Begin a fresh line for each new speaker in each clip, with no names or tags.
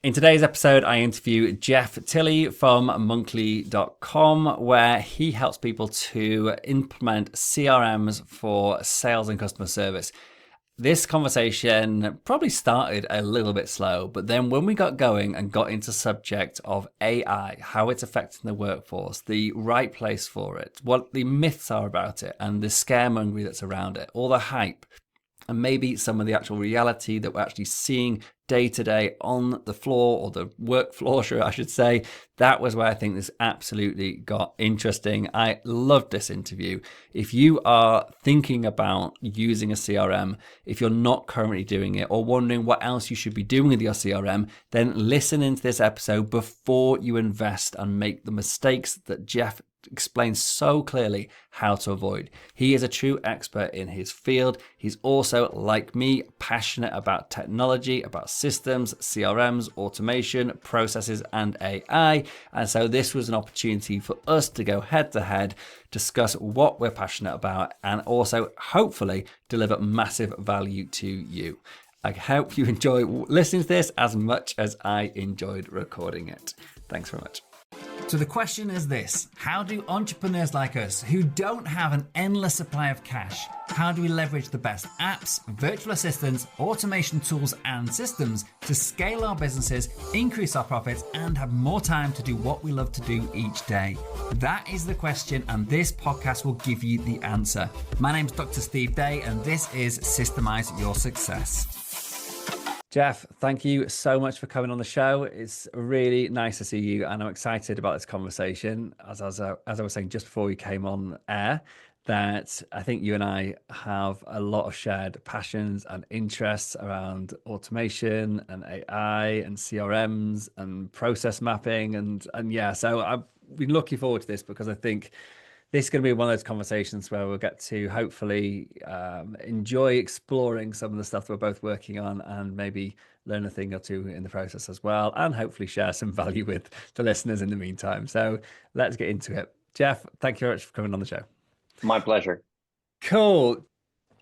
In today's episode, I interview Jeff Tilley from Monthly.com, where he helps people to implement CRMs for sales and customer service. This conversation probably started a little bit slow, but then when we got going and got into subject of AI, how it's affecting the workforce, the right place for it, what the myths are about it, and the scaremongering that's around it, all the hype, and maybe some of the actual reality that we're actually seeing day to day on the floor, or the work floor, sure, I should say. That was where I think this absolutely got interesting. I loved this interview. If you are thinking about using a CRM, if you're not currently doing it, or wondering what else you should be doing with your CRM, then listen into this episode before you invest and make the mistakes that Jeff explains so clearly how to avoid. He is a true expert in his field. He's also, like me, passionate about technology, about systems, CRMs, automation, processes, and AI. And so this was an opportunity for us to go head to head, discuss what we're passionate about, and also hopefully deliver massive value to you. I hope you enjoy listening to this as much as I enjoyed recording it. Thanks very much. So the question is this: how do entrepreneurs like us, who don't have an endless supply of cash, how do we leverage the best apps, virtual assistants, automation tools, and systems to scale our businesses, increase our profits, and have more time to do what we love to do each day? That is the question, and this podcast will give you the answer. My name's Dr. Steve Day, and this is Systemize Your Success. Jeff, thank you so much for coming on the show. It's really nice to see you, and I'm excited about this conversation. As I was saying just before we came on air, that I think you and I have a lot of shared passions and interests around automation and AI and CRMs and process mapping, and yeah, so I've been looking forward to this because I think this is going to be one of those conversations where we'll get to hopefully enjoy exploring some of the stuff that we're both working on, and maybe learn a thing or two in the process as well, and hopefully share some value with the listeners in the meantime. So let's get into it. Jeff, thank you very much for coming on the show.
My pleasure.
Cool.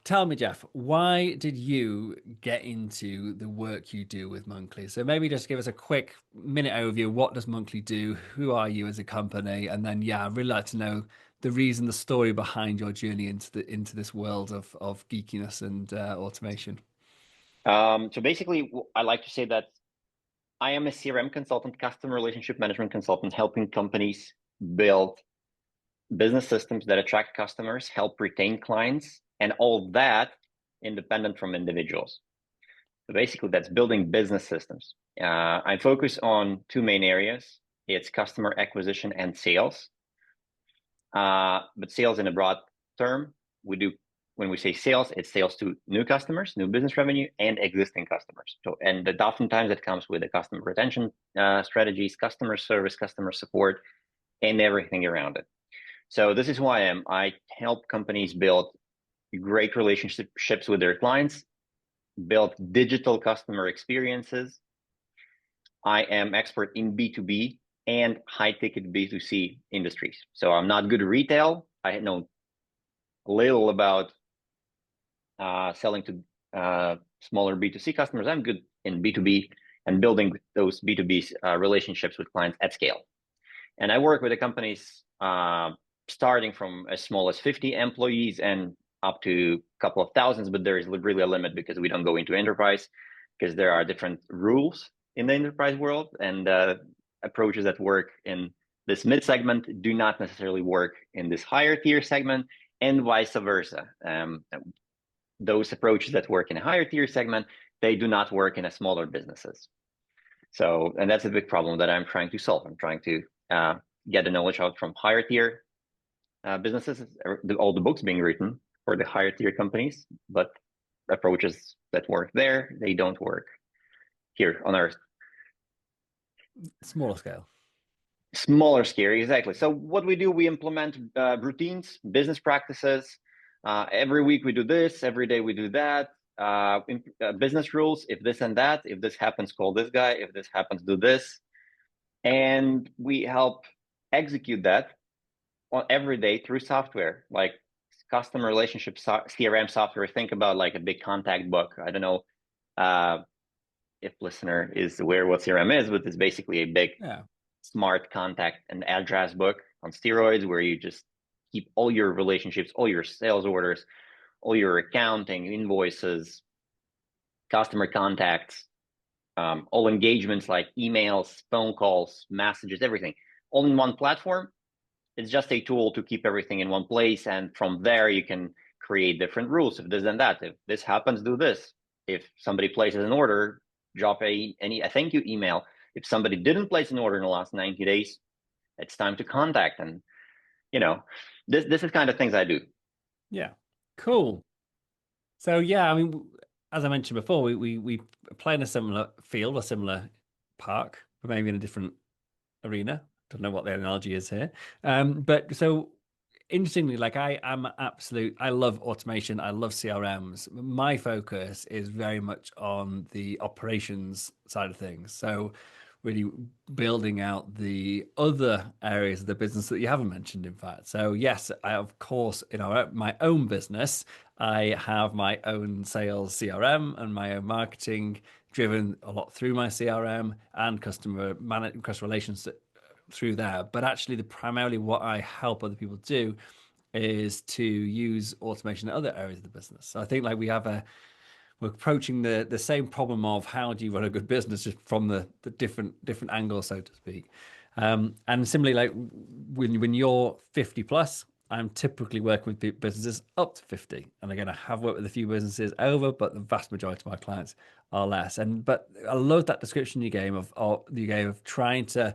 Tell me, Jeff, why did you get into the work you do with Monthly? So maybe just give us a quick minute overview. What does Monthly do? Who are you as a company? And then, yeah, I'd really like to know the reason, the story behind your journey into this world of geekiness and automation.
So basically, I like to say that I am a CRM consultant, customer relationship management consultant, helping companies build business systems that attract customers, help retain clients, and all that independent from individuals. So basically, that's building business systems. I focus on two main areas. It's customer acquisition and sales. But sales in a broad term, when we say sales, it's sales to new customers, new business revenue, and existing customers. So, and that oftentimes it comes with the customer retention strategies, customer service, customer support, and everything around it. So this is who I am. I help companies build great relationships with their clients, build digital customer experiences. I am expert in B2B and high-ticket B2C industries. So I'm not good at retail. I know little about selling to smaller B2C customers. I'm good in B2B and building those B2B relationships with clients at scale. And I work with the companies starting from as small as 50 employees and up to a couple of thousands, but there is really a limit because we don't go into enterprise, because there are different rules in the enterprise world, and approaches that work in this mid segment do not necessarily work in this higher tier segment, and vice versa. Those approaches that work in a higher tier segment, they do not work in a smaller businesses. So, and that's a big problem that I'm trying to solve. I'm trying to get the knowledge out from higher tier businesses, all the books being written for the higher tier companies, but approaches that work there, they don't work here on Earth.
Smaller scale.
Smaller scale, exactly. So what we do, we implement routines, business practices. Every week we do this, every day we do that. Business rules, if this and that, if this happens, call this guy, if this happens, do this. And we help execute that on every day through software, like customer relationship CRM software. Think about like a big contact book. I don't know if listener is aware what CRM is, but it's basically a big
Yeah.
smart contact and address book on steroids where you just keep all your relationships, all your sales orders, all your accounting, invoices, customer contacts, all engagements like emails, phone calls, messages, everything, all in one platform. It's just a tool to keep everything in one place. And from there, you can create different rules. If this and that, if this happens, do this. If somebody places an order, drop a thank you email. If somebody didn't place an order in the last 90 days, it's time to contact. And, this is kind of things I do.
Yeah. Cool. So yeah, I mean, as I mentioned before, we play in a similar field, a similar park, but maybe in a different arena. Don't know what the analogy is here. But so interestingly, like I love automation. I love CRMs. My focus is very much on the operations side of things. So really building out the other areas of the business that you haven't mentioned, in fact. So yes, I of course, my own business, I have my own sales CRM and my own marketing driven a lot through my CRM and customer relations through there. But actually, primarily what I help other people do is to use automation in other areas of the business. So I think like we're approaching the same problem of how do you run a good business just from the different angles, so to speak. And similarly, like when you're 50 plus, I'm typically working with businesses up to 50. And again, I have worked with a few businesses over, but the vast majority of my clients are less. But I love that description you gave of trying to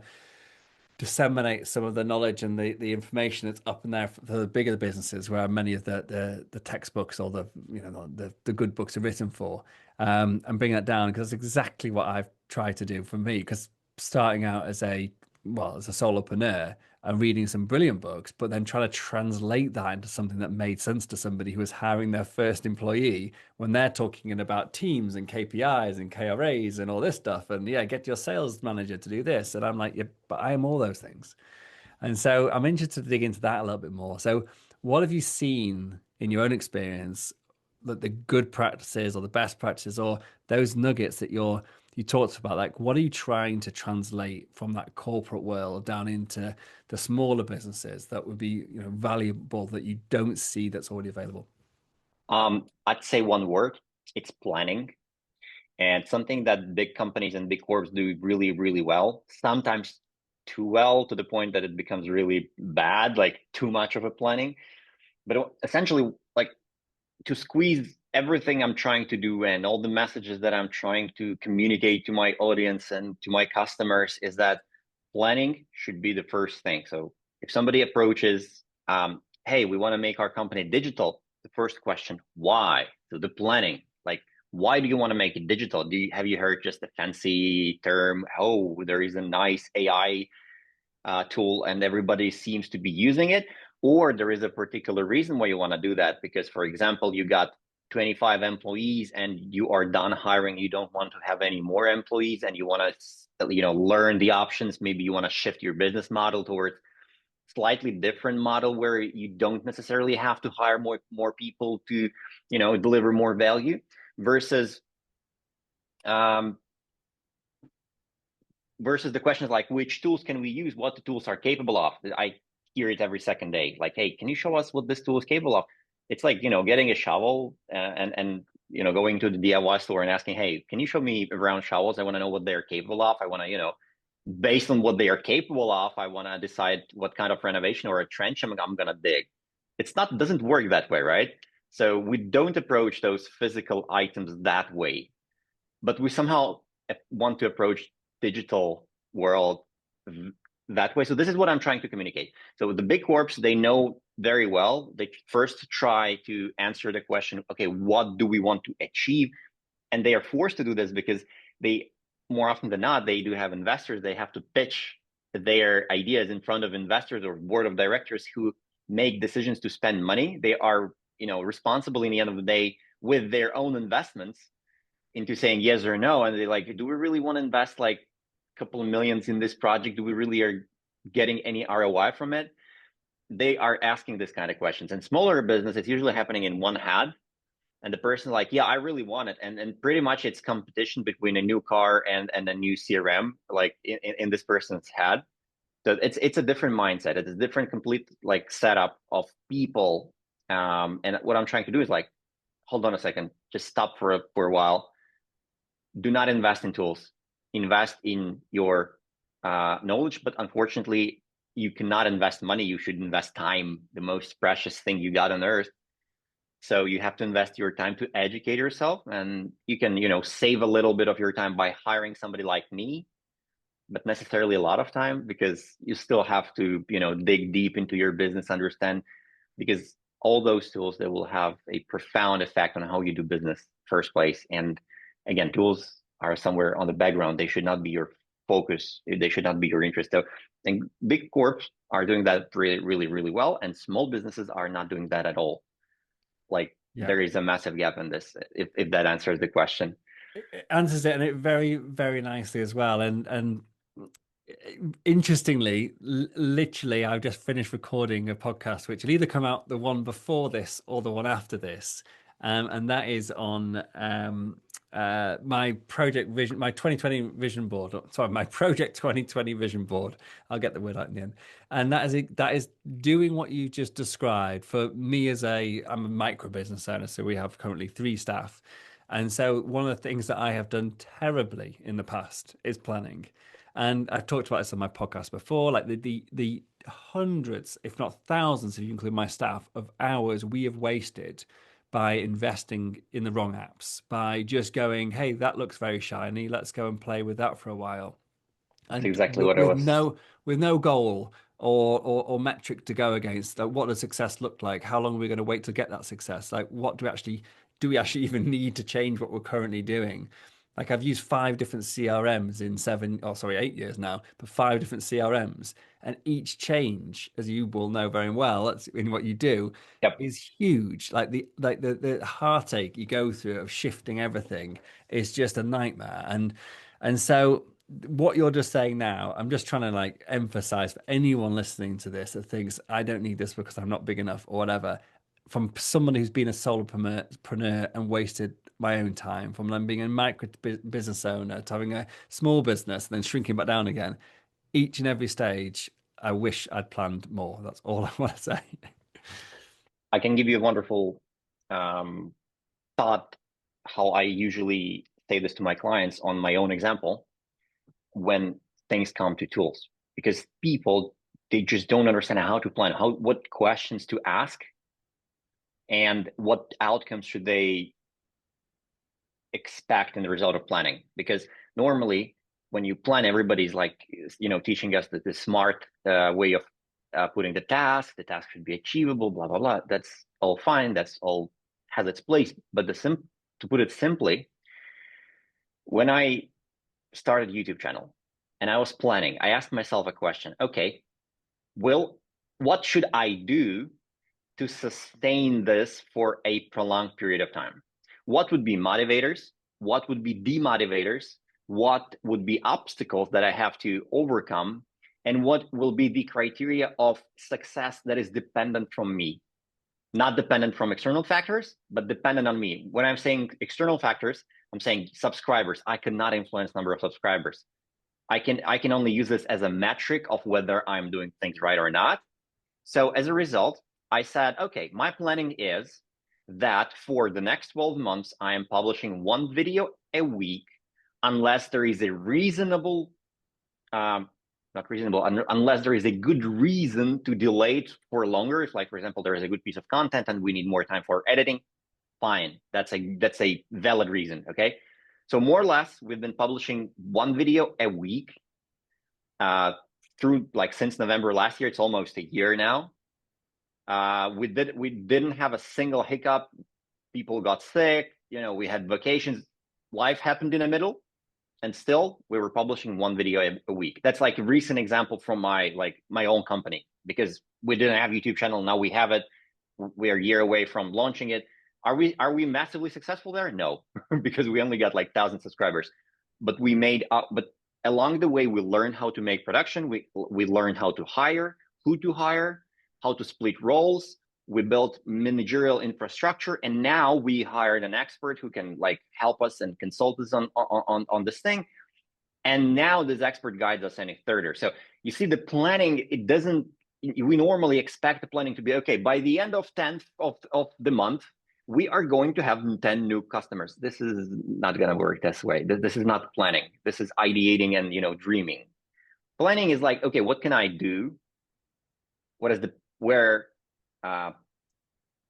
disseminate some of the knowledge and the information that's up in there for the bigger businesses where many of the textbooks or the good books are written for, and bring that down, because that's exactly what I've tried to do for me. Because starting out as a solopreneur and reading some brilliant books, but then trying to translate that into something that made sense to somebody who was hiring their first employee when they're talking about teams and KPIs and KRAs and all this stuff. And yeah, get your sales manager to do this. And I'm like, yeah, but I am all those things. And so I'm interested to dig into that a little bit more. So, what have you seen in your own experience that the good practices or the best practices or those nuggets that you talked about? Like, what are you trying to translate from that corporate world down into the smaller businesses that would be, valuable that you don't see that's already available?
I'd say one word, it's planning. And something that big companies and big corps do really, really well, sometimes too well to the point that it becomes really bad, like too much of a planning. But essentially, like to squeeze everything I'm trying to do and all the messages that I'm trying to communicate to my audience and to my customers is that planning should be the first thing. So if somebody approaches, hey, we want to make our company digital, the first question, why? So the planning, like, why do you want to make it digital? Have you heard just a fancy term? Oh, there is a nice AI tool and everybody seems to be using it, or there is a particular reason why you want to do that. Because, for example, you got 25 employees and you are done hiring, you don't want to have any more employees, and you want to learn the options. Maybe you want to shift your business model towards slightly different model where you don't necessarily have to hire more people to deliver more value, versus versus the question is like, which tools can we use? What the tools are capable of? I hear it every second day. Like, hey, can you show us what this tool is capable of? It's like, getting a shovel and going to the DIY store and asking, hey, can you show me around shovels? I want to know what they're capable of. I want to, based on what they are capable of, I want to decide what kind of renovation or a trench I'm going to dig. Doesn't work that way, right? So we don't approach those physical items that way, but we somehow want to approach digital world that way. So this is what I'm trying to communicate. So the big corps, they know very well. They first try to answer the question, okay, what do we want to achieve? And they are forced to do this because they, more often than not, they do have investors. They have to pitch their ideas in front of investors or board of directors who make decisions to spend money. They are, responsible in the end of the day with their own investments into saying yes or no. And they're like, do we really want to invest like a couple of millions in this project? Do we really are getting any ROI from it? They are asking this kind of questions. And smaller business, it's usually happening in one hand. and the person like, yeah, I really want it, and pretty much it's competition between a new car and a new CRM, like in this person's head. So it's a different mindset. It's a different complete like setup of people. And what I'm trying to do is like, hold on a second, just stop for a while. Do not invest in tools. Invest in your knowledge. But unfortunately, you cannot invest money. You should invest time, the most precious thing you got on earth. So you have to invest your time to educate yourself, and you can, save a little bit of your time by hiring somebody like me, but necessarily a lot of time, because you still have to, dig deep into your business, understand, because all those tools, they will have a profound effect on how you do business first place. And again, tools are somewhere on the background. They should not be your focus. They should not be your interest. So, and big corps are doing that really, really, really well, and small businesses are not doing that at all. Like
Yeah.
there is a massive gap in this, if that answers the question.
It answers it, and it very, very nicely as well. And interestingly, literally, I've just finished recording a podcast which will either come out the one before this or the one after this, and that is on my project vision, my 2020 vision board. Sorry, my project 2020 vision board. I'll get the word out in the end. And that is doing what you just described. For me, I'm a micro business owner, so we have currently 3 staff. And so one of the things that I have done terribly in the past is planning. And I've talked about this on my podcast before, like the hundreds, if not thousands, if you include my staff, of hours we have wasted by investing in the wrong apps, by just going, hey, that looks very shiny, let's go and play with that for a while,
That's
and
exactly what I was.
with no goal or metric to go against. Like, what does success look like? How long are we going to wait to get that success? Like, what do we actually even need to change what we're currently doing? Like, I've used 5 different CRMs in 8 years now, but 5 different CRMs, and each change, as you will know very well, that's in what you do,
Yep.
is huge. Like the heartache you go through of shifting everything is just a nightmare. And so what you're just saying now, I'm just trying to like emphasize for anyone listening to this that thinks I don't need this because I'm not big enough or whatever. From someone who's been a solopreneur and wasted my own time, from then being a micro business owner to having a small business and then shrinking back down again, each and every stage, I wish I'd planned more. That's all I want to say.
I can give you a wonderful um, thought, how I usually say this to my clients on my own example when things come to tools, because people, they just don't understand how to plan, what questions to ask, and what outcomes should they expect in the result of planning. Because normally when you plan, everybody's like, teaching us that the smart way of putting the task should be achievable, blah blah blah. That's all fine, that's all has its place, but to put it simply, when I started YouTube channel and I was planning, I asked myself a question. Okay, well, what should I do to sustain this for a prolonged period of time? What would be motivators? What would be demotivators? What would be obstacles that I have to overcome? And what will be the criteria of success that is dependent from me? Not dependent from external factors, but dependent on me. When I'm saying external factors, I'm saying subscribers. I cannot influence number of subscribers. I can only use this as a metric of whether I'm doing things right or not. So as a result, I said, okay, my planning is that for the next 12 months, I am publishing 1 video a week, unless there is a reasonable, not reasonable, unless there is a good reason to delay it for longer. If, like, for example, there is a good piece of content and we need more time for editing, fine. That's a valid reason, okay? So more or less, we've been publishing 1 video a week through, like, since November last year. It's almost a year now. We didn't have a single hiccup. People got sick, we had vacations, life happened in the middle, and still we were publishing 1 video a week. That's like a recent example from my own company, because we didn't have YouTube channel. Now we have it. We are a year away from launching it. Are we massively successful there? No, because we only got like 1,000 subscribers, but we made up. But along the way, we learned how to make production. We learned how to hire, who to hire, how to split roles, We built managerial infrastructure, and now we hired an expert who can like help us and consult us on this thing. And now this expert guides us any further. So you see, the planning, it doesn't, we normally expect the planning to be, okay, by the end of 10th of the month, we are going to have 10 new customers. This is not going to work this way. This is not planning. This is ideating and, you know, dreaming. Planning is like, okay, what can I do? What is the, where,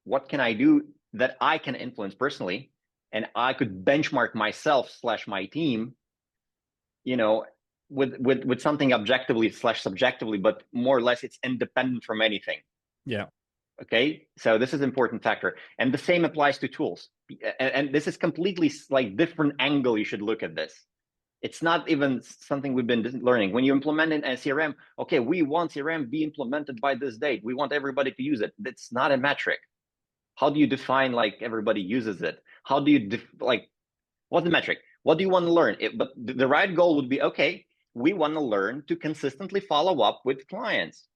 what can I do that I can influence personally? And I could benchmark myself / my team, you know, with something objectively / subjectively, but more or less it's independent from anything.
Yeah.
Okay, so this is an important factor, and the same applies to tools. And this is completely like different angle you should look at this. It's not even something we've been learning. When you implement a CRM, okay, we want CRM be implemented by this date. We want everybody to use it. That's not a metric. How do you define like everybody uses it? How do you like, what's the metric? What do you want to learn? But the right goal would be, okay, we want to learn to consistently follow up with clients,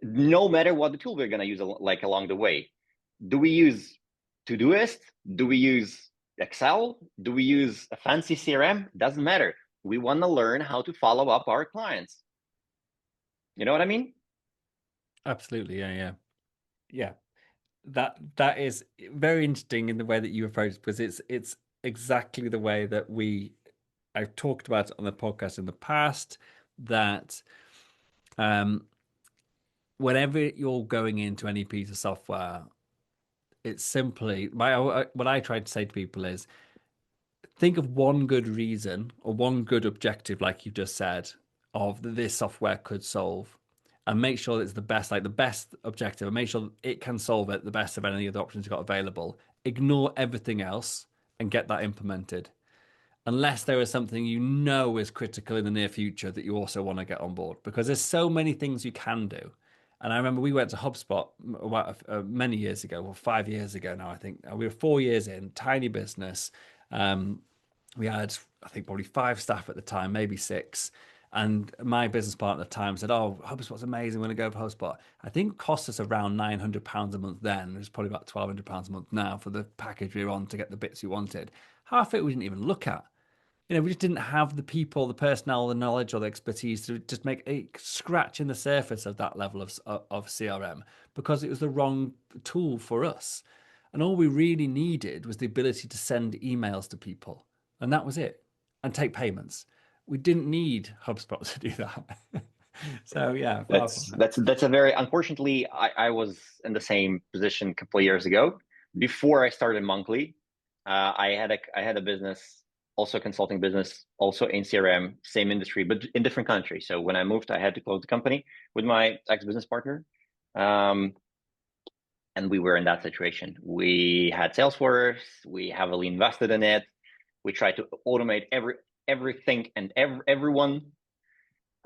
no matter what the tool we're going to use like along the way. Do we use Todoist? Do we use Excel? Do we use a fancy CRM? Doesn't matter. We want to learn how to follow up our clients. You know what I mean?
Absolutely. Yeah. That is very interesting in the way that you approach it, because it's exactly the way that I've talked about it on the podcast in the past, that whenever you're going into any piece of software, it's simply what I try to say to people is, think of one good reason or one good objective, like you just said, of that this software could solve, and make sure that it's the best, like the best objective, and make sure it can solve it the best of any of the options you've got available. Ignore everything else and get that implemented. Unless there is something you know is critical in the near future that you also want to get on board, because there's so many things you can do. And I remember we went to HubSpot many years ago, well, 5 years ago now, I think. We were 4 years in, tiny business. We had, I think, probably 5 staff at the time, maybe 6. And my business partner at the time said, "Oh, HubSpot's amazing. We're going to go for HubSpot." I think it cost us around £900 a month then. It was probably about £1,200 a month now for the package we were on to get the bits we wanted. Half of it we didn't even look at. We just didn't have the people, the personnel, the knowledge, or the expertise to just make a scratch in the surface of that level of CRM, because it was the wrong tool for us. And all we really needed was the ability to send emails to people, and that was it, and take payments. We didn't need HubSpot to do that. So yeah,
that's a very, unfortunately, I was in the same position a couple of years ago. Before I started Monthly, I had a business, also a consulting business, also in CRM, same industry, but in different countries. So when I moved, I had to close the company with my ex-business partner. And we were in that situation. We had Salesforce, we heavily invested in it. We tried to automate everything and everyone.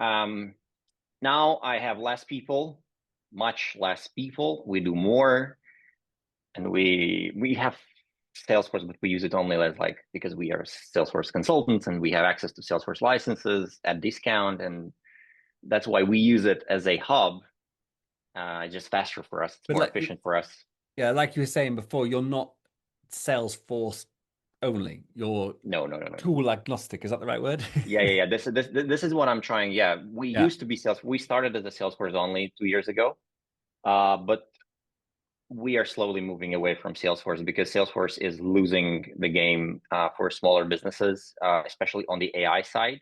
Now I have less people, much less people. We do more, and we have Salesforce, but we use it only as like, because we are Salesforce consultants and we have access to Salesforce licenses at discount, and that's why we use it as a hub. It's just faster for us. It's more efficient for us.
Yeah, like you were saying before, you're not Salesforce only. You're
no.
tool agnostic. Is that the right word?
Yeah. This is what I'm trying. Yeah, we used to be Salesforce. We started as a Salesforce only 2 years ago, but we are slowly moving away from Salesforce because Salesforce is losing the game for smaller businesses, especially on the AI side,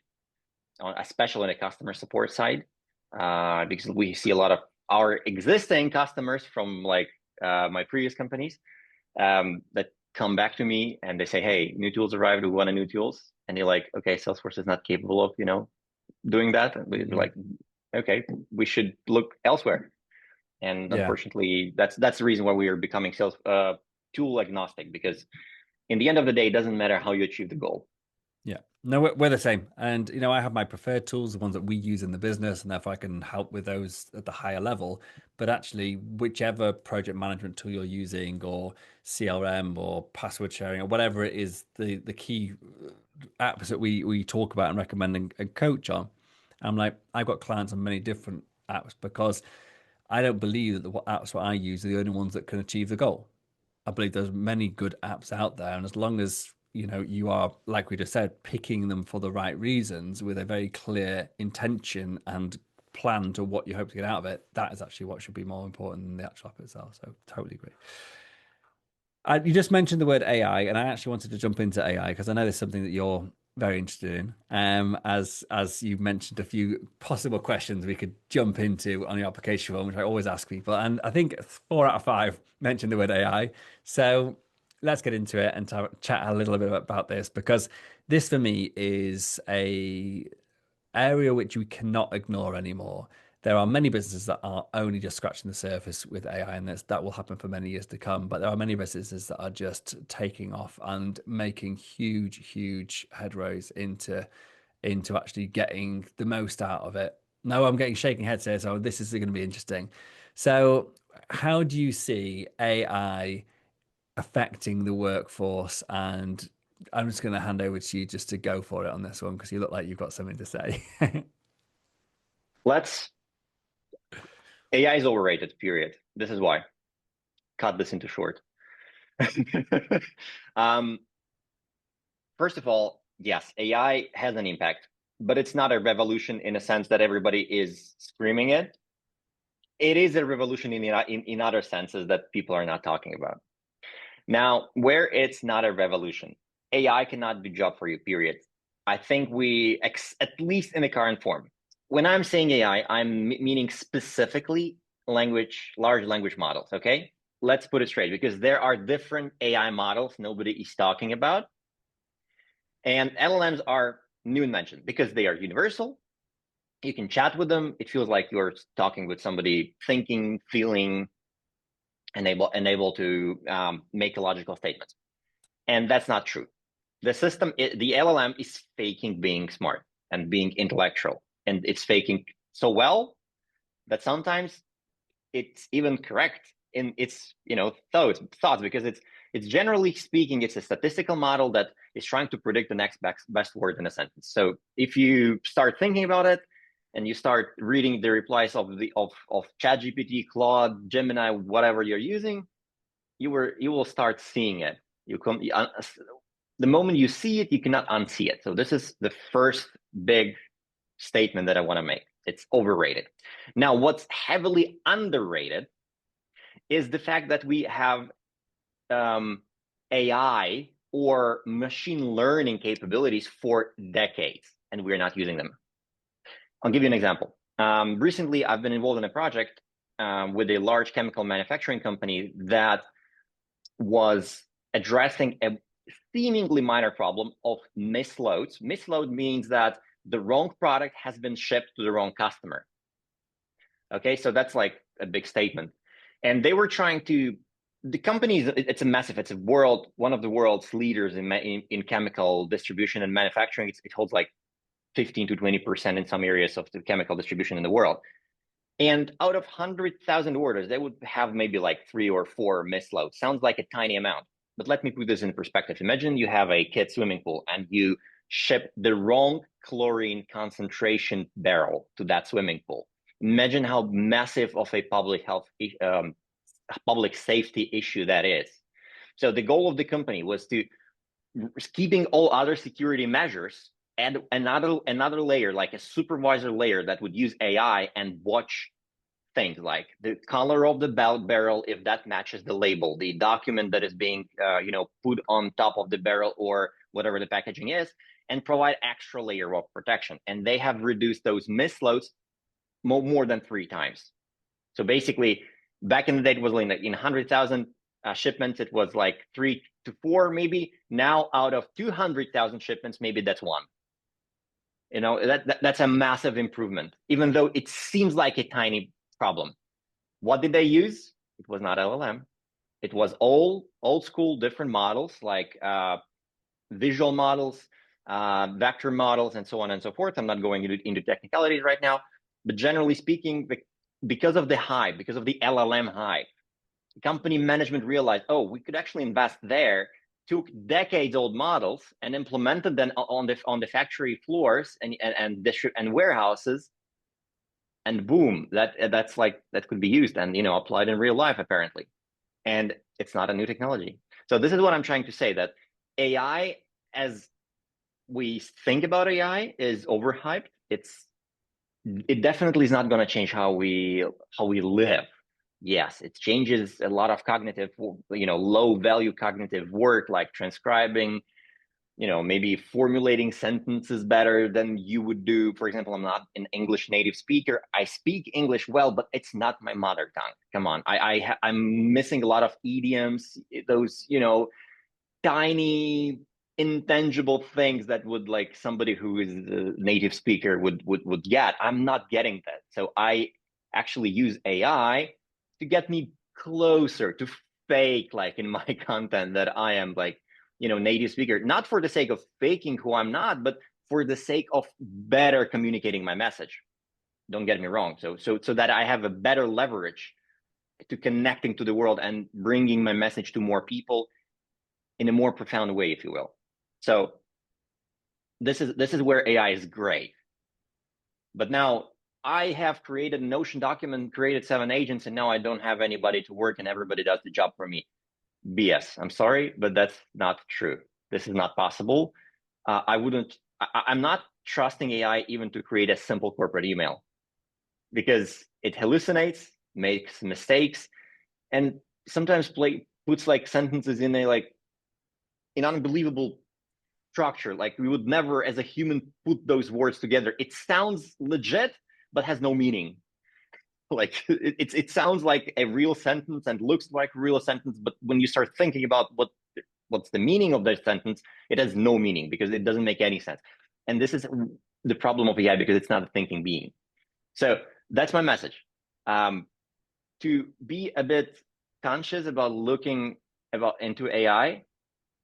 especially on the customer support side, because we see a lot of our existing customers from like my previous companies that come back to me and they say, "Hey, new tools arrived. We want a new tools." And you're like, "Okay, Salesforce is not capable of, doing that." And we're like, "Okay, we should look elsewhere." And unfortunately, that's the reason why we are becoming tool agnostic, because in the end of the day, it doesn't matter how you achieve the goal.
Yeah, no, we're the same. And, I have my preferred tools, the ones that we use in the business, and therefore I can help with those at the higher level. But actually, whichever project management tool you're using, or CRM, or password sharing, or whatever it is, the key apps that we talk about and recommend and coach on, I'm like, I've got clients on many different apps, because I don't believe that the apps what I use are the only ones that can achieve the goal. I believe there's many good apps out there, and as long as you are, like we just said, picking them for the right reasons with a very clear intention and plan to what you hope to get out of it, that is actually what should be more important than the actual app itself. So totally agree. You just mentioned the word AI, and I actually wanted to jump into AI because I know there's something that you're very interested in. As you mentioned a few possible questions we could jump into on the application form, which I always ask people, and I think 4 out of 5 mentioned the word AI. So let's get into it and chat a little bit about this, because this for me is a area which we cannot ignore anymore. There are many businesses that are only just scratching the surface with AI, and that will happen for many years to come. But there are many businesses that are just taking off and making huge headways into actually getting the most out of it. No, I'm getting shaking heads here, so this is going to be interesting. So, how do you see AI affecting the workforce? And I'm just going to hand over to you just to go for it on this one because you look like you've got something to say.
Let's AI is overrated, period. This is why. Cut this into short. um, First of all, yes, AI has an impact, but it's not a revolution in a sense that everybody is screaming it. It is a revolution in other senses that people are not talking about. Now, where it's not a revolution, AI cannot do job for you, period. I think at least in the current form. When I'm saying AI, I'm meaning specifically large language models, okay? Let's put it straight, because there are different AI models nobody is talking about. And LLMs are new invention because they are universal. You can chat with them. It feels like you're talking with somebody thinking, feeling, and able to make a logical statement. And that's not true. The LLM is faking being smart and being intellectual. And it's faking so well that sometimes it's even correct in its thoughts, because it's generally speaking, it's a statistical model that is trying to predict the next best word in a sentence. So if you start thinking about it and you start reading the replies of ChatGPT, Claude, Gemini, whatever you're using, you will start seeing it. The moment you see it, you cannot unsee it. So this is the first big statement that I want to make. It's overrated. Now, what's heavily underrated is the fact that we have AI or machine learning capabilities for decades, and we're not using them. I'll give you an example. Recently, I've been involved in a project with a large chemical manufacturing company that was addressing a seemingly minor problem of misloads. Misload means that the wrong product has been shipped to the wrong customer. Okay, so that's like a big statement. And they were trying to, the company, it's a massive, it's one of the world's leaders in chemical distribution and manufacturing. It holds like 15 to 20% in some areas of the chemical distribution in the world. And out of 100,000 orders, they would have maybe like 3 or 4 misloads. Sounds like a tiny amount, but let me put this in perspective. Imagine you have a kid's swimming pool and you ship the wrong chlorine concentration barrel to that swimming pool. Imagine how massive of a public safety issue that is. So the goal of the company was to, keeping all other security measures, add another layer, like a supervisor layer that would use AI and watch things like the color of the barrel, if that matches the label, the document that is being put on top of the barrel or whatever the packaging is, and provide extra layer of protection. And they have reduced those misloads more than 3 times. So basically, back in the day, it was like in 100,000 shipments, it was like 3 to 4 maybe. Now, out of 200,000 shipments, maybe that's 1. That's a massive improvement, even though it seems like a tiny problem. What did they use? It was not LLM. It was old school, different models like visual models, vector models, and so on and so forth. I'm not going into technicalities right now, but generally speaking, because of the hype, because of the LLM hype, company management realized, oh, we could actually invest there, took decades-old models and implemented them on the factory floors and warehouses, and boom, that could be used and applied in real life apparently. And it's not a new technology. So this is what I'm trying to say, that AI, as we think about AI, is overhyped. It definitely is not going to change how we live. Yes, it changes a lot of cognitive, low value cognitive work like transcribing, maybe formulating sentences better than you would do. For example, I'm not an English native speaker. I speak English well, but it's not my mother tongue. Come on, I'm missing a lot of idioms, those tiny intangible things that would, like, somebody who is a native speaker would get. I'm not getting that. So I actually use AI to get me closer, to fake, like, in my content, that I am, like, native speaker, not for the sake of faking who I'm not, but for the sake of better communicating my message. Don't get me wrong. So that I have a better leverage to connecting to the world and bringing my message to more people in a more profound way, if you will. So this is where AI is great. But now I have created a Notion document, created 7 agents, and now I don't have anybody to work and everybody does the job for me. BS. I'm sorry, but that's not true. This is not possible. I'm not trusting AI even to create a simple corporate email, because it hallucinates, makes mistakes, and sometimes puts like sentences in an unbelievable structure. Like, we would never as a human put those words together. It sounds legit, but has no meaning. Like, it sounds like a real sentence and looks like a real sentence, but when you start thinking about what's the meaning of that sentence, it has no meaning because it doesn't make any sense. And this is the problem of AI, because it's not a thinking being. So that's my message. To be a bit conscious about looking into AI,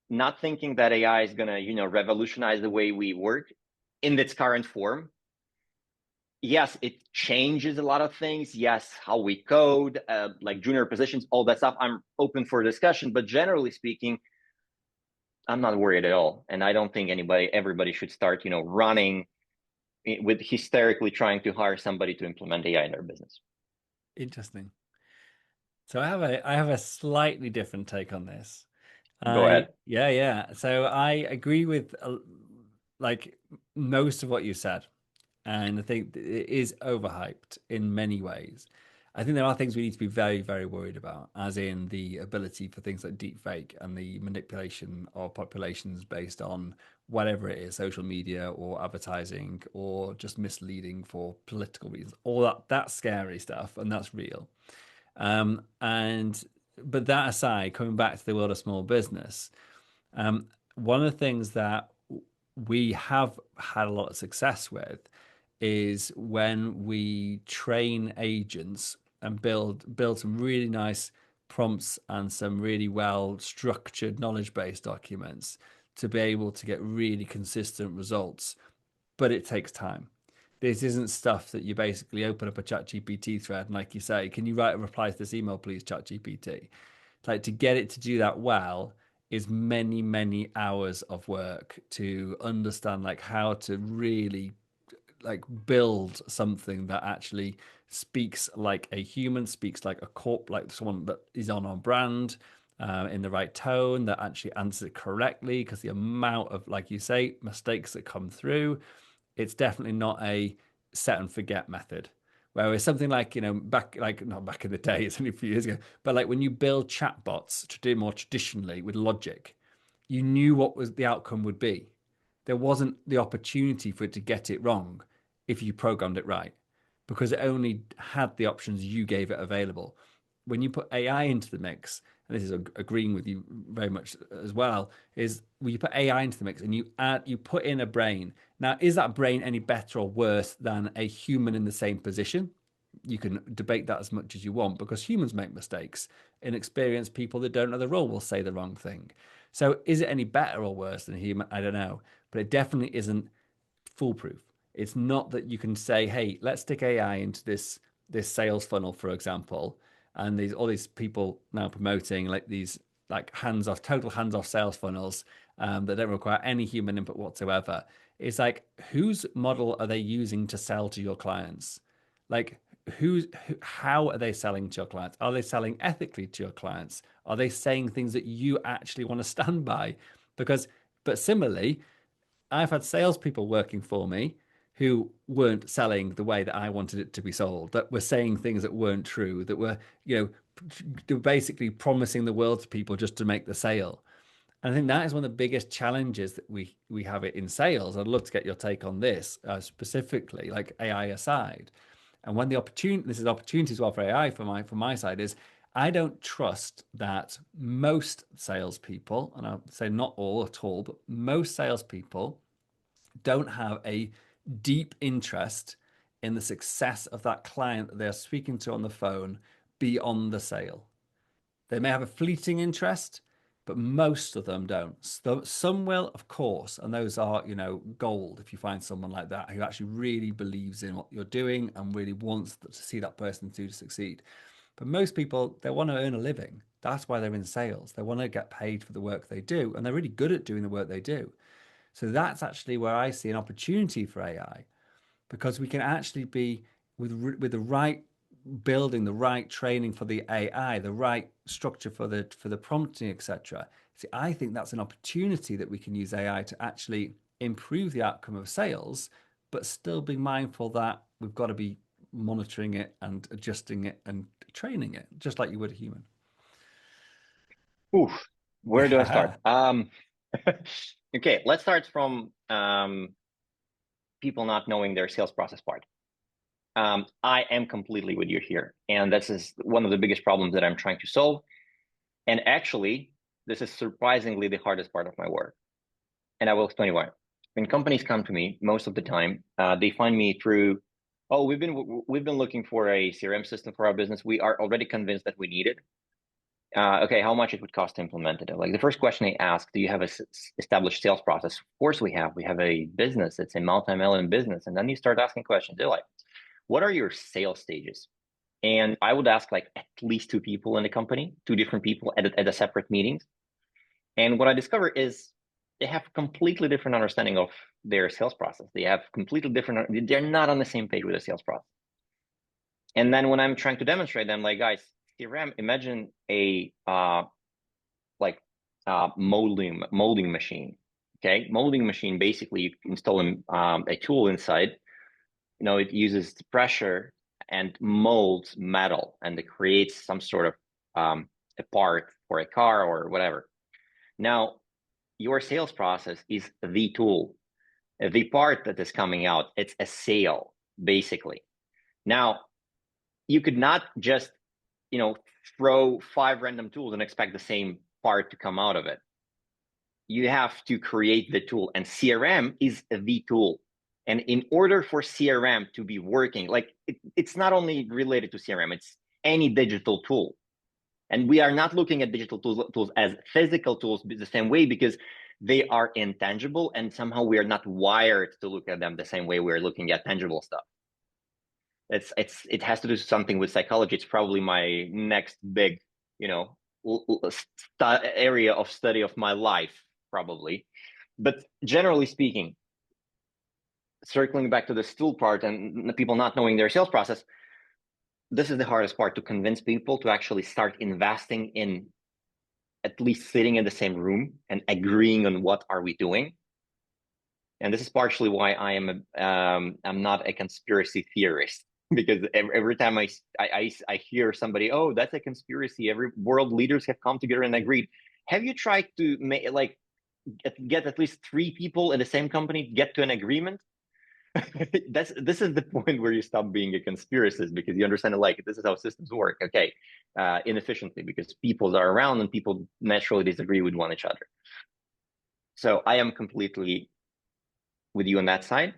not thinking that AI is going to, revolutionize the way we work in its current form. Yes, it changes a lot of things. Yes, how we code, like junior positions, all that stuff. I'm open for discussion, but generally speaking, I'm not worried at all. And I don't think everybody should start, running with hysterically trying to hire somebody to implement AI in their business.
Interesting. So I have a slightly different take on this.
Go ahead.
Yeah. So I agree with like most of what you said, and I think it is overhyped in many ways. I think there are things we need to be very, very worried about, as in the ability for things like deepfake and the manipulation of populations based on whatever it is, social media or advertising or just misleading for political reasons. All that's scary stuff, and that's real. And but that aside, coming back to the world of small business, one of the things that we have had a lot of success with is when we train agents and build some really nice prompts and some really well structured knowledge base documents to be able to get really consistent results, but it takes time. This isn't stuff that you basically open up a ChatGPT thread and, like you say, can you write a reply to this email, please, ChatGPT? Like, to get it to do that well is many, many hours of work to understand like how to really like build something that actually speaks like a human, speaks like a like someone that is on our brand, in the right tone, that actually answers it correctly. Because the amount of, like you say, mistakes that come through, it's definitely not a set and forget method. Whereas something like, back, like not back in the day, it's only a few years ago, but like when you build chatbots to do more traditionally with logic, you knew what was the outcome would be. There wasn't the opportunity for it to get it wrong if you programmed it right, because it only had the options you gave it available. When you put AI into the mix, and this is agreeing with you very much as well, is when you put AI into the mix and you put in a brain. Now, is that brain any better or worse than a human in the same position? You can debate that as much as you want, because humans make mistakes. Inexperienced people that don't know the role will say the wrong thing. So is it any better or worse than a human? I don't know. But it definitely isn't foolproof. It's not that you can say, hey, let's stick AI into this sales funnel, for example, and all these people now promoting like these like total hands off sales funnels, that don't require any human input whatsoever. It's like, whose model are they using to sell to your clients? Like, how are they selling to your clients? Are they selling ethically to your clients? Are they saying things that you actually want to stand by? Because, but similarly, I've had salespeople working for me who weren't selling the way that I wanted it to be sold, that were saying things that weren't true, that were, they were basically promising the world to people just to make the sale. And I think that is one of the biggest challenges that we have it in sales. I'd love to get your take on this, specifically, like AI aside. And when the opportunity, this is opportunity as well for AI from my side, is I don't trust that most salespeople, and I'll say not all at all, but most salespeople don't have a deep interest in the success of that client that they're speaking to on the phone beyond the sale. They may have a fleeting interest, but most of them don't. So some will, of course, and those are, gold if you find someone like that who actually really believes in what you're doing and really wants to see that person to succeed. But most people, they want to earn a living. That's why they're in sales. They want to get paid for the work they do, and they're really good at doing the work they do. So that's actually where I see an opportunity for AI, because we can actually be with the right building, the right training for the AI, the right structure for the prompting, etc. See, I think that's an opportunity that we can use AI to actually improve the outcome of sales, but still be mindful that we've got to be monitoring it and adjusting it and training it, just like you would a human.
Oof, where do I start?
Yeah.
Okay, let's start from people not knowing their sales process part. I am completely with you here. And this is one of the biggest problems that I'm trying to solve. And actually, this is surprisingly the hardest part of my work. And I will explain why. When companies come to me, most of the time, they find me through, oh, we've been looking for a CRM system for our business. We are already convinced that we need it. Okay, how much it would cost to implement it? Like the first question they ask, do you have a established sales process? Of course we have. We have a business. It's a multi-million business. And then you start asking questions. They're like, what are your sales stages? And I would ask like at least two people in the company, two different people at a separate meetings. And what I discover is they have completely different understanding of their sales process. They have completely different, they're not on the same page with the sales process. And then when I'm trying to demonstrate them, like, guys, CRM, imagine a molding machine. Okay, molding machine, basically you install a tool inside. It uses pressure and molds metal, and it creates some sort of a part for a car or whatever. Now, your sales process is the tool. The part that is coming out, it's a sale, basically. Now, you could not just, throw 5 random tools and expect the same part to come out of it. You have to create the tool, and CRM is the tool. And in order for CRM to be working, like it's not only related to CRM, it's any digital tool. And we are not looking at digital tools as physical tools the same way, because they are intangible, and somehow we are not wired to look at them the same way we're looking at tangible stuff. It has to do something with psychology. It's probably my next big, area of study of my life, probably. But generally speaking, circling back to the stool part and people not knowing their sales process, this is the hardest part, to convince people to actually start investing in at least sitting in the same room and agreeing on what are we doing. And this is partially why I'm not a conspiracy theorist, because every time I hear somebody, oh, that's a conspiracy, every world leaders have come together and agreed. Have you tried to get at least 3 people in the same company get to an agreement? This is the point where you stop being a conspiracist, because you understand, like, this is how systems work. Okay, inefficiently, because people are around and people naturally disagree with one each other. So I am completely with you on that side.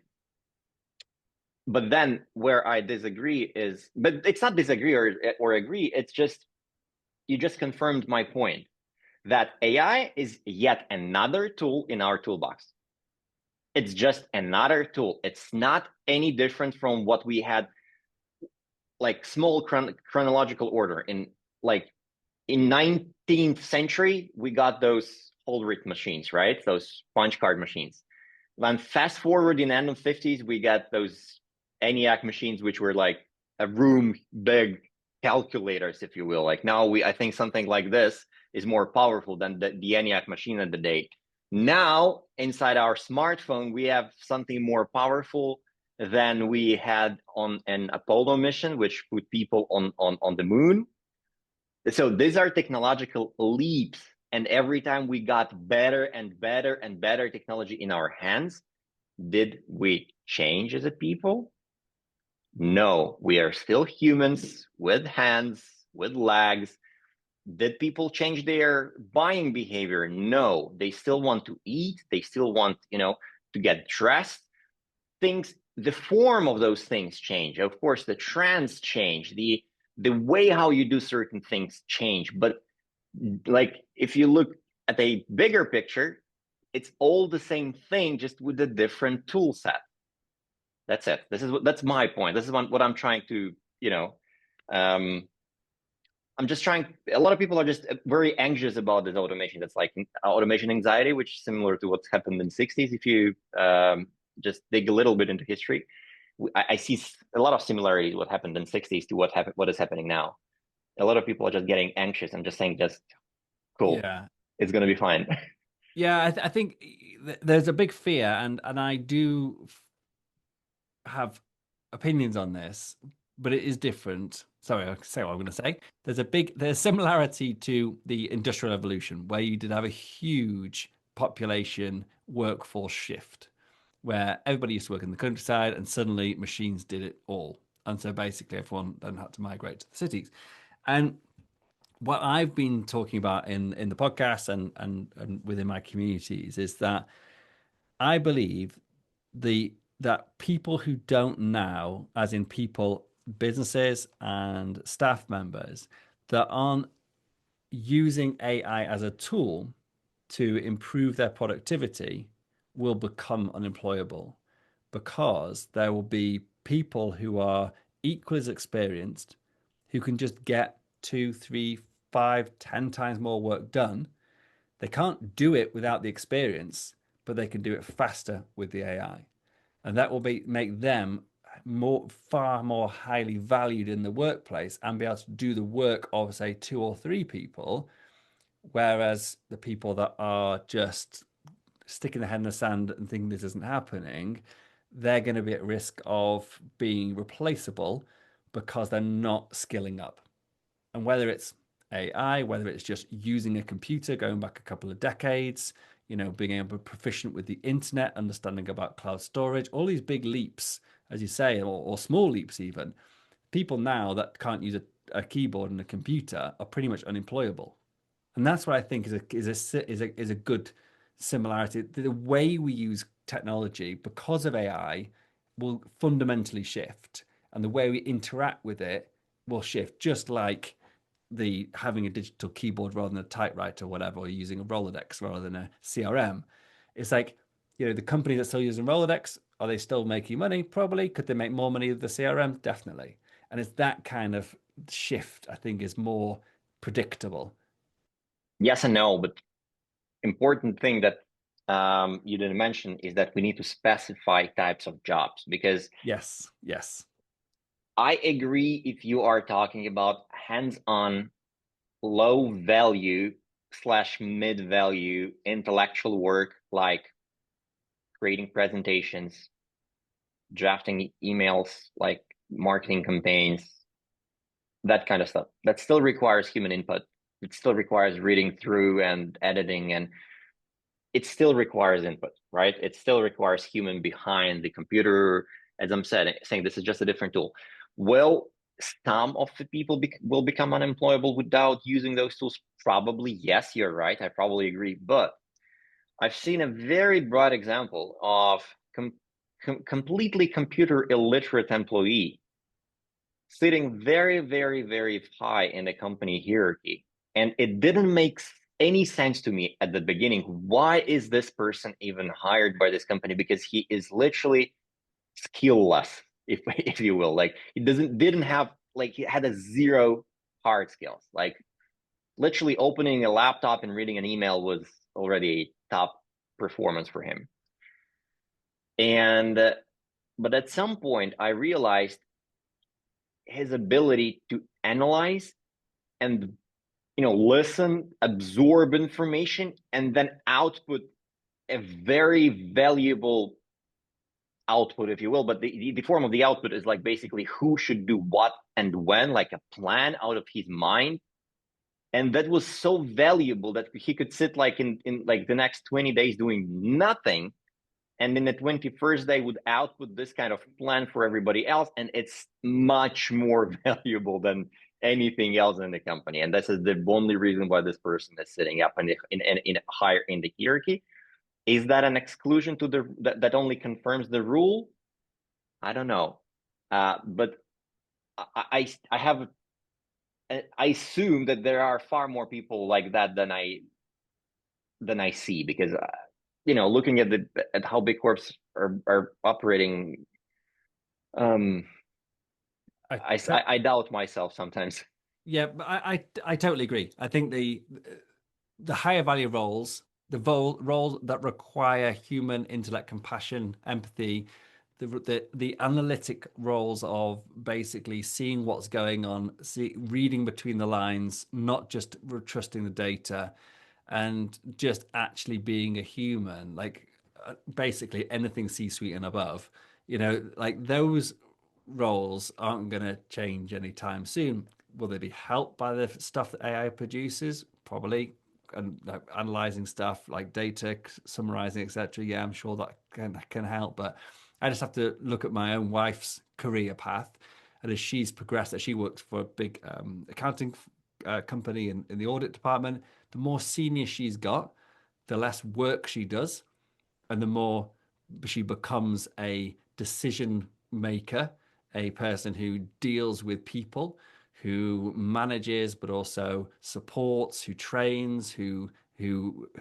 But then where I disagree is, but it's not disagree or agree, it's just, you just confirmed my point that AI is yet another tool in our toolbox. It's just another tool. It's not any different from what we had, like small chronological order in 19th century, we got those Holderich machines, right? Those punch card machines. Then fast forward in the end of 50s, we got those ENIAC machines, which were like a room big calculators, if you will. Like now I think something like this is more powerful than the ENIAC machine of the day. Now inside our smartphone, we have something more powerful than we had on an Apollo mission, which put people on the moon. So these are technological leaps. And every time we got better and better and better technology in our hands, did we change as a people? No, we are still humans with hands, with legs. Did people change their buying behavior? No, they still want to eat. They still want, to get dressed. Things, the form of those things change. Of course, the trends change. The way how you do certain things change. But like, if you look at a bigger picture, it's all the same thing, just with a different tool set. That's it. That's my point. This is what I'm trying to, um, I'm just trying. A lot of people are just very anxious about this automation. That's like automation anxiety, which is similar to what's happened in the 60s. If you just dig a little bit into history, I see a lot of similarities what happened in the 60s to what is happening now. A lot of people are just getting anxious and just saying, just cool,
Yeah.
it's going to be fine.
Yeah, I think there's a big fear, and I do have opinions on this, but it is different. Sorry, I'll say what I'm going to say. There's similarity to the Industrial Revolution, where you did have a huge population workforce shift, where everybody used to work in the countryside, and suddenly machines did it all. And so basically, everyone then had to migrate to the cities. And what I've been talking about in the podcast and within my communities is that I believe the that people who don't now, as in people, businesses and staff members that aren't using AI as a tool to improve their productivity will become unemployable because there will be people who are equally as experienced who can just get two, three, five, 10 times more work done. They can't do it without the experience, but they can do it faster with the AI. And that will make them far more highly valued in the workplace and be able to do the work of, say, two or three people, whereas the people that are just sticking their head in the sand and thinking this isn't happening, they're going to be at risk of being replaceable because they're not skilling up. And whether it's AI, whether it's just using a computer going back a couple of decades, being able to be proficient with the internet, understanding about cloud storage, all these big leaps, as you say, or small leaps even. People now that can't use a keyboard and a computer are pretty much unemployable. And that's what I think is a good similarity. The way we use technology because of AI will fundamentally shift, and the way we interact with it will shift, just like the having a digital keyboard rather than a typewriter or whatever, or using a Rolodex rather than a CRM. It's like, the company that's still using Rolodex, are they still making money? Probably. Could they make more money with the CRM? Definitely. And it's that kind of shift, I think, is more predictable.
Yes and no, but important thing that you didn't mention is that we need to specify types of jobs, because
Yes, yes.
I agree if you are talking about hands-on, low value / mid value intellectual work like creating presentations, drafting emails, like marketing campaigns, that kind of stuff. That still requires human input. It still requires reading through and editing, and it still requires input, right? It still requires human behind the computer. As I'm saying, this is just a different tool. Well, some of the people will become unemployable without using those tools. Probably, yes, you're right. I probably agree. But I've seen a very broad example of completely computer illiterate employee sitting very, very, very high in the company hierarchy. And it didn't make any sense to me at the beginning. Why is this person even hired by this company? Because he is literally skillless, if you will. Like he didn't have, like, he had a zero hard skills. Like literally opening a laptop and reading an email was already a top performance for him. And but at some point I realized his ability to analyze and listen, absorb information, and then output a very valuable output, if you will. But the form of the output is like basically who should do what and when, like a plan out of his mind. And that was so valuable that he could sit like in like the next 20 days doing nothing, and in the 21st day would output this kind of plan for everybody else, and it's much more valuable than anything else in the company. And this is the only reason why this person is sitting up in higher in the hierarchy. Is that an exclusion to that only confirms the rule? I don't know, but I have I assume that there are far more people like that than I see, because looking at how big corps are operating,
I,
I doubt myself sometimes.
yeah, but I totally agree. I think the higher value roles, roles that require human intellect, compassion, empathy, the analytic roles of basically seeing what's going on, reading between the lines, not just trusting the data, and just actually being a human, like basically anything C-suite and above. Like those roles aren't going to change anytime soon. Will they be helped by the stuff that AI produces? Probably. And like, analyzing stuff like data, summarizing, etc. Yeah, I'm sure that can help. But I just have to look at my own wife's career path, and as she's progressed, as she works for a big accounting company in the audit department, the more senior she's got, the less work she does, and the more she becomes a decision maker, a person who deals with people, who manages but also supports, who trains, who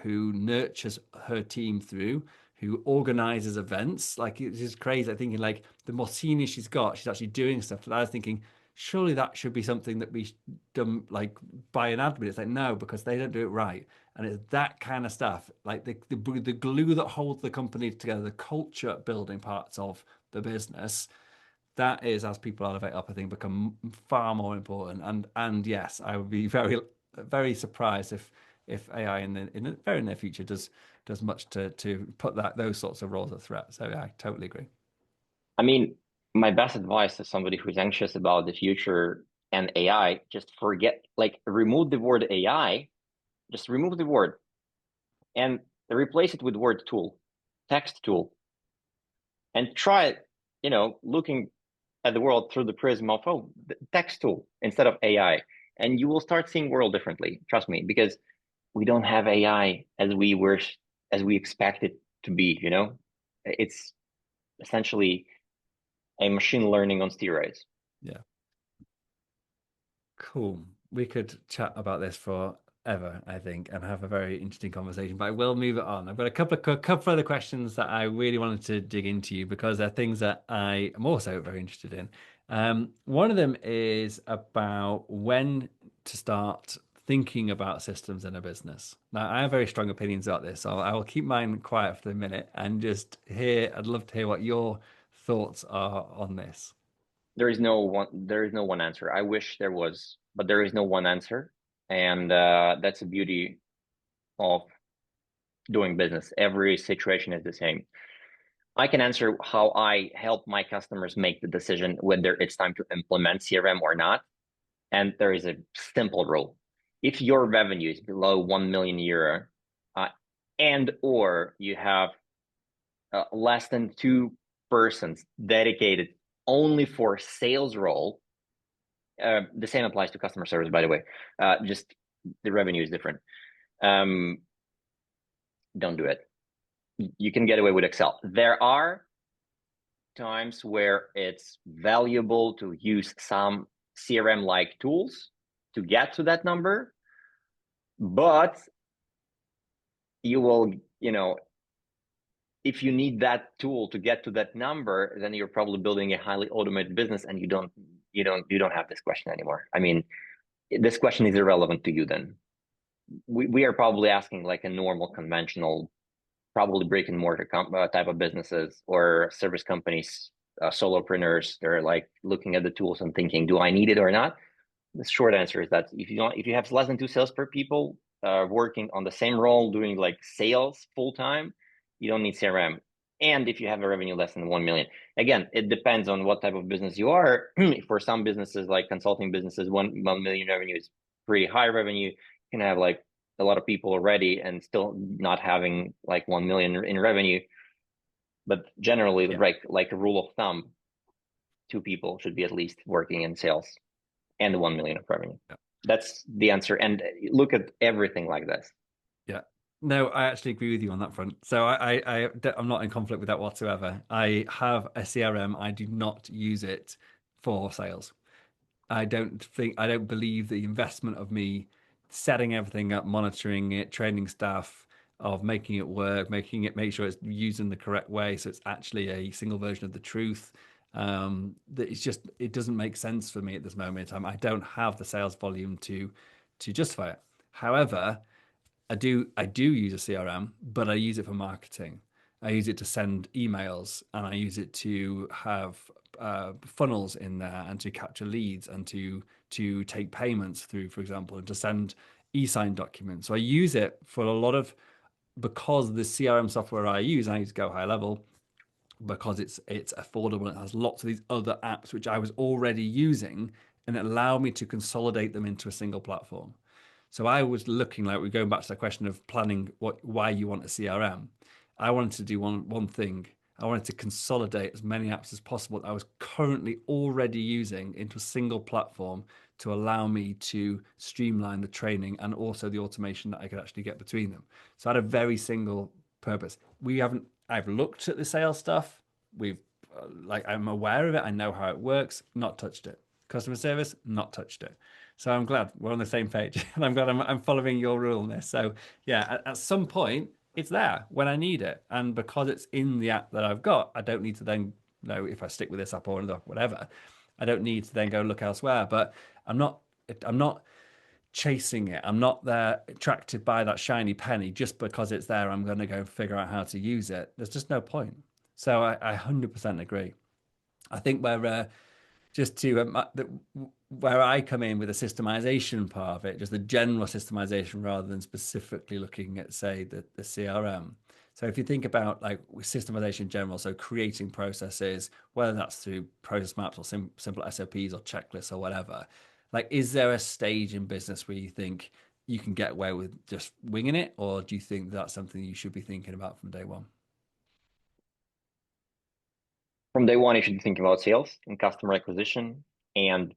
nurtures her team through, who organizes events. Like it's just crazy. I'm thinking like the more senior she's got, she's actually doing stuff. And I was thinking, surely that should be something that we done like by an admin. It's like no, because they don't do it right. And it's that kind of stuff, like the glue that holds the company together, the culture building parts of the business. That is, as people elevate up, I think, become far more important. And yes, I would be very surprised if AI in the very near future does much to put those sorts of roles at threat. So yeah, I totally agree.
I mean, my best advice to somebody who's anxious about the future and AI, just forget, like, remove the word AI, just remove the word and replace it with word tool, text tool, and try, looking at the world through the prism of, the text tool instead of AI. And you will start seeing world differently. Trust me, because we don't have AI as we expect it to be, It's essentially a machine learning on steroids.
Yeah. Cool. We could chat about this forever, I think, and have a very interesting conversation, but I will move it on. I've got a couple further questions that I really wanted to dig into you because they're things that I am also very interested in. One of them is about when to start thinking about systems in a business. Now, I have very strong opinions about this, so I will keep mine quiet for the minute and just I'd love to hear what your thoughts are on this.
There is no one answer. I wish there was, but there is no one answer. And that's the beauty of doing business. Every situation is the same. I can answer how I help my customers make the decision whether it's time to implement CRM or not. And there is a simple rule. If your revenue is below 1 million euro, and or you have less than 2 persons dedicated only for sales role, the same applies to customer service, by the way. Just the revenue is different. Don't do it. You can get away with Excel. There are times where it's valuable to use some CRM-like tools to get to that number, but you will, if you need that tool to get to that number, then you're probably building a highly automated business, and you don't have this question anymore. I mean, this question is irrelevant to you then. We are probably asking like a normal, conventional, probably brick and mortar type of businesses or service companies solopreneurs. They're like looking at the tools and thinking, do I need it or not? The short answer is that if you have less than 2 sales per people working on the same role, doing like sales full time, you don't need CRM. And if you have a revenue less than 1 million, again, it depends on what type of business you are. For some businesses, like consulting businesses, 1 million revenue is pretty high revenue. You can have like a lot of people already and still not having like 1 million in revenue. But generally,
Yeah.
like a rule of thumb, 2 people should be at least working in sales and 1 million of revenue.
Yeah.
That's the answer. And look at everything like this.
Yeah. No, I actually agree with you on that front. So I'm not in conflict with that whatsoever. I have a CRM. I do not use it for sales. I don't believe the investment of me setting everything up, monitoring it, training staff, of making it work, make sure it's used in the correct way, so it's actually a single version of the truth. That it's just, it doesn't make sense for me at this moment in time. I don't have the sales volume to justify it. However, I do use a CRM, but I use it for marketing. I use it to send emails, and I use it to have funnels in there, and to capture leads, and to take payments through, for example, and to send e-sign documents. So I use it for a lot of, because the CRM software I use, I need to go high level because it's affordable. It has lots of these other apps which I was already using, and it allowed me to consolidate them into a single platform. So I was looking, like, we're going back to the question of planning, why you want a CRM. I wanted to do one thing. I wanted to consolidate as many apps as possible that I was currently already using into a single platform, to allow me to streamline the training and also the automation that I could actually get between them. So I had a very single purpose. I've looked at the sales stuff. We've like, I'm aware of it. I know how it works. Not touched it. Customer service, not touched it. So I'm glad we're on the same page, and I'm glad I'm following your rule on this. So yeah, at some point it's there when I need it, and because it's in the app that I've got, I don't need to then know if I stick with this app or whatever. I don't need to then go look elsewhere. But I'm not I'm not chasing it. I'm not there attracted by that shiny penny just because it's there. I'm going to go figure out how to use it. There's just no point. So I 100% agree. I think where I come in with the systemization part of it, just the general systemization rather than specifically looking at, say, the CRM. So if you think about like systemization in general, so creating processes, whether that's through process maps or simple SOPs or checklists or whatever, like, is there a stage in business where you think you can get away with just winging it, or do you think that's something you should be thinking about from day one?
From day one, you should be thinking about sales and customer acquisition and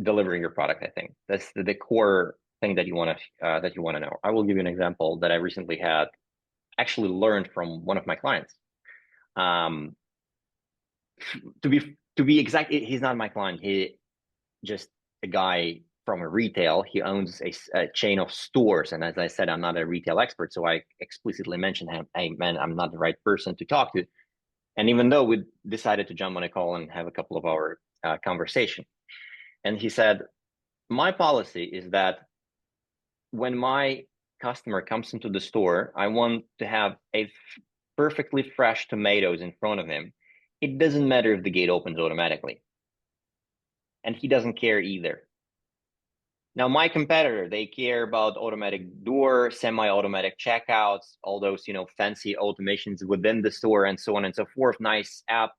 delivering your product. I think that's the core thing that you want to know. I will give you an example that I recently had actually learned from one of my clients. Um, to be exact, he's not my client. He just a guy from a retail. He owns a chain of stores, and as I said, I'm not a retail expert, so I explicitly mentioned him. Hey, man, I'm not the right person to talk to. And even though we decided to jump on a call and have a couple of hour conversation, and he said, my policy is that when my customer comes into the store, I want to have perfectly fresh tomatoes in front of him. It doesn't matter if the gate opens automatically. And he doesn't care either. Now, my competitor, they care about automatic door, semi-automatic checkouts, all those, fancy automations within the store and so on and so forth. Nice app,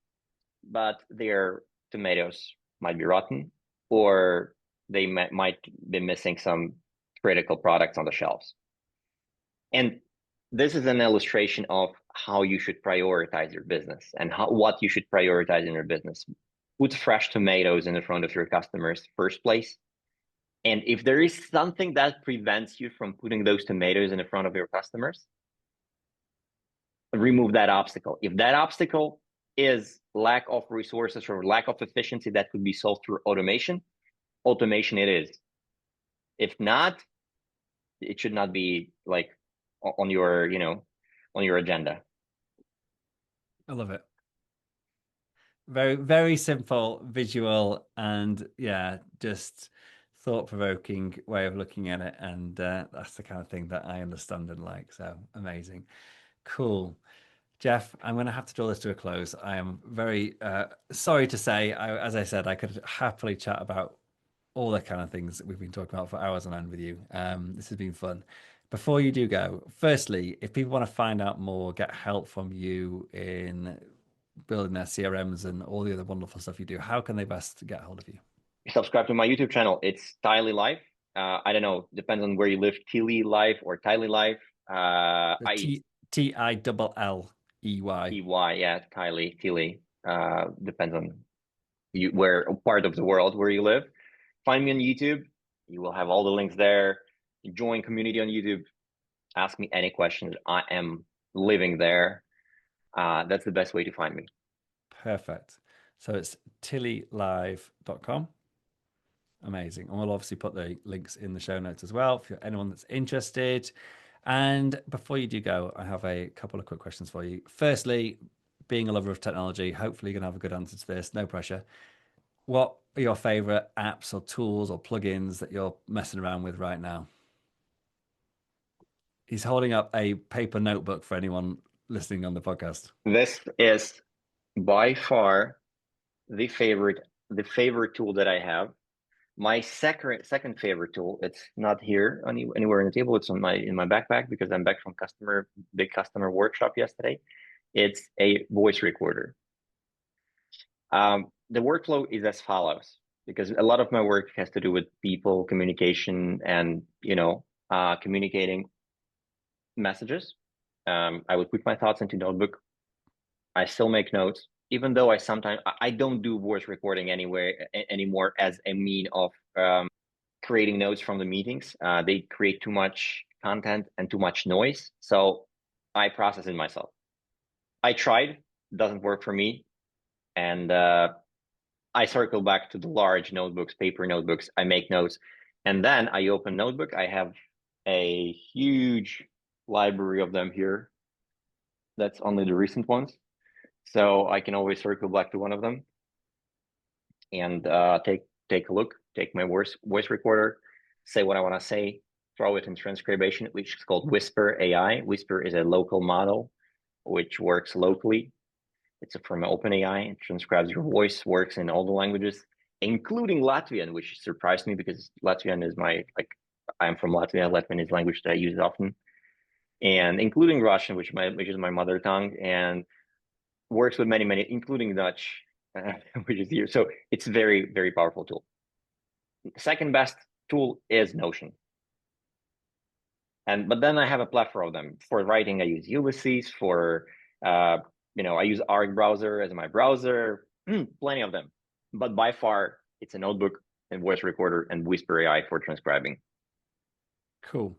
but their tomatoes might be rotten, or they might be missing some critical products on the shelves. And this is an illustration of how you should prioritize your business and what you should prioritize in your business. Put fresh tomatoes in the front of your customers first place. And if there is something that prevents you from putting those tomatoes in the front of your customers, remove that obstacle. If that obstacle is lack of resources or lack of efficiency that could be solved through automation it is. If not, it should not be like on your, on your agenda.
I love it. Very, very simple visual, and yeah, just thought-provoking way of looking at it. And that's the kind of thing that I understand and like. So amazing. Cool. Jeff, I'm going to have to draw this to a close. I am very sorry to say, as I said, I could happily chat about all the kind of things that we've been talking about for hours on end with you. This has been fun. Before you do go, firstly, if people want to find out more, get help from you in building their CRMs and all the other wonderful stuff you do, how can they best get hold of you?
Subscribe to my YouTube channel. It's Tilley Live. I don't know, depends on where you live, Tilley Live or Tilley Live.
Tilley.
EY, yeah, Tilley. Depends on you where part of the world where you live. Find me on YouTube. You will have all the links there. Join community on YouTube. Ask me any questions. I am living there. That's the best way to find me.
Perfect. So it's tilleylive.com. Amazing. And we'll obviously put the links in the show notes as well for anyone that's interested. And before you do go, I have a couple of quick questions for you. Firstly, being a lover of technology, hopefully you're going to have a good answer to this. No pressure. What are your favorite apps or tools or plugins that you're messing around with right now? He's holding up a paper notebook for anyone listening on the podcast.
This is by far the favorite tool that I have. My second favorite tool, it's not here anywhere on the table. It's in my backpack because I'm back from big customer workshop yesterday. It's a voice recorder. The workflow is as follows, because a lot of my work has to do with people, communication, and communicating messages. I would put my thoughts into notebook. I still make notes, even though I don't do voice recording anymore as a mean of creating notes from the meetings. They create too much content and too much noise, so I process it myself. I tried, doesn't work for me, and I circle back to the large notebooks, paper notebooks. I make notes, and then I open notebook. I have a huge library of them here. That's only the recent ones, so I can always circle back to one of them and take a look, take my voice recorder, say what I want to say, throw it in transcribation, which is called Whisper AI. Whisper is a local model which works locally. It's from OpenAI. It transcribes your voice, works in all the languages, including Latvian, which surprised me because Latvian is I'm from Latvia. Latvian is language that I use often, and including Russian, which is my mother tongue, and works with many, including Dutch, which is here. So it's very, very powerful tool. The second best tool is Notion. But then I have a plethora of them. For writing, I use Ulysses. For I use Arc browser as my browser. Plenty of them. But by far, it's a notebook and voice recorder and Whisper AI for transcribing.
Cool.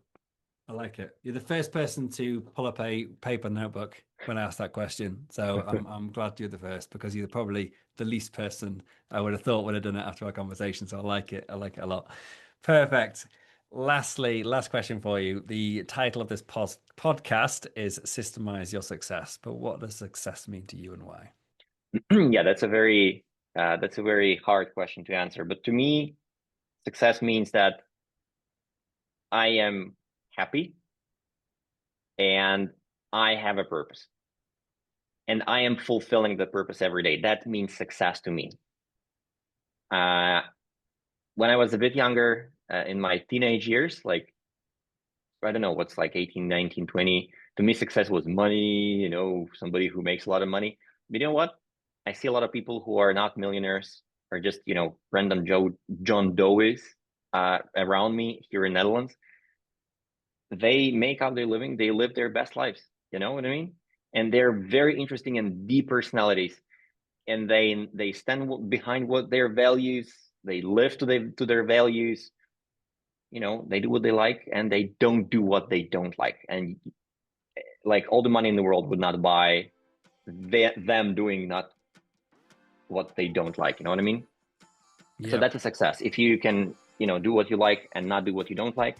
I like it. You're the first person to pull up a paper notebook when I asked that question. So I'm glad you're the first, because you're probably the least person I would have thought would have done it after our conversation. So I like it. I like it a lot. Perfect. Lastly, last question for you. The title of this podcast is Systemize Your Success. But what does success mean to you and why?
Yeah, that's a very hard question to answer. But to me, success means that I am happy and I have a purpose. And I am fulfilling the purpose every day. That means success to me. When I was a bit younger, in my teenage years, I don't know, what's 18, 19, 20, to me, success was money, somebody who makes a lot of money. But you know what? I see a lot of people who are not millionaires, or just, random John Doe's around me here in Netherlands. They make out their living. They live their best lives. You know what I mean? And they're very interesting and deep personalities. And they stand behind what their values. They live to their values. They do what they like, and they don't do what they don't like. And all the money in the world would not buy them doing not what they don't like. You know what I mean? Yep. So that's a success. If you can, do what you like and not do what you don't like,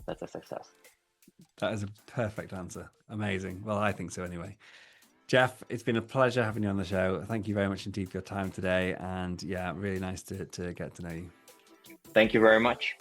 that's a success.
That is a perfect answer. Amazing. Well, I think so anyway. Jeff, it's been a pleasure having you on the show. Thank you very much indeed for your time today. And yeah, really nice to get to know you.
Thank you very much.